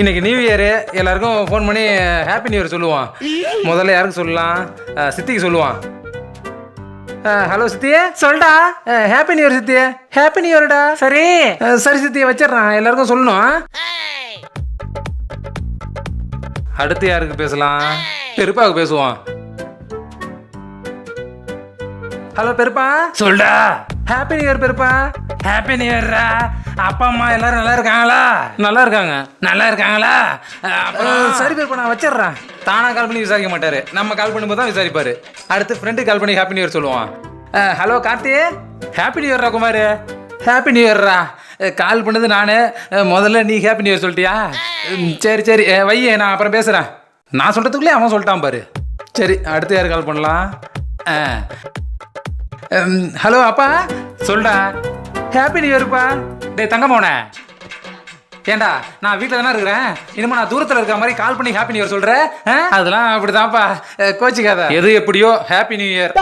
இன்னைக்கு new year, எல்லாருக்கும் phone பண்ணி ஹாப்பி நியூ இயர் சொல்லுவான். முதல்ல யாருக்கு சொல்லலாம்? சித்திக்கு சொல்லுவான். ஹலோ சித்தியே, சொல்டா. ஹாப்பி நியூ இயர் சித்தியே. ஹாப்பி நியூ இயர்டா. சரி சரி சித்தியை வச்சிடறான், எல்லாருக்கும் சொல்லணும். அடுத்து யாருக்கு பேசலாம்? பெருப்பாவுக்கு பேசுவான். ஹலோ பெருப்பா, சொல்டா. ஹாப்பி நியூ இயர் பெருப்பா. ஹாப்பி நியூ இயர்ரா. அப்பா அம்மா எல்லாரும் நல்லா இருக்காங்களா? நல்லா இருக்காங்க. நல்லா இருக்காங்களா? சரி பெருப்பா, நான் வச்சிடுறேன். தானா கால் பண்ணி விசாரிக்க மாட்டாரு, நம்ம கால் பண்ணும்போது தான் விசாரிப்பாரு. அடுத்து ஃப்ரெண்டு கால் பண்ணி ஹாப்பி நியூ இயர் சொல்லுவான். ஹலோ கார்த்தி, ஹாப்பி நியூ இயர்ரா. குமார், ஹாப்பி நியூ இயர்ரா. கால் பண்ணது நானு, முதல்ல நீ ஹாப்பி நியூ இயர் சொல்லிட்டியா? சரி சரி வை, நான் அப்புறம் பேசுகிறேன். நான் சொல்கிறதுக்குள்ளே அவன் சொல்லிட்டான் பாரு. சரி, அடுத்து யார் கால் பண்ணலாம்? ஹலோ அப்பா, சொல்டா. ஹாப்பி நியூ இயர்ப்பா. டேய் தங்க போன ஏண்டா, நான் வீட்டில் தானே இருக்கிறேன். இனிமே நான் தூரத்தில் இருக்கிற மாதிரி கால் பண்ணி ஹாப்பி நியூ இயர் சொல்கிறேன். அதெல்லாம் அப்படிதான்ப்பா, கோச்சிக்காத. எது எப்படியோ ஹாப்பி நியூ இயர்.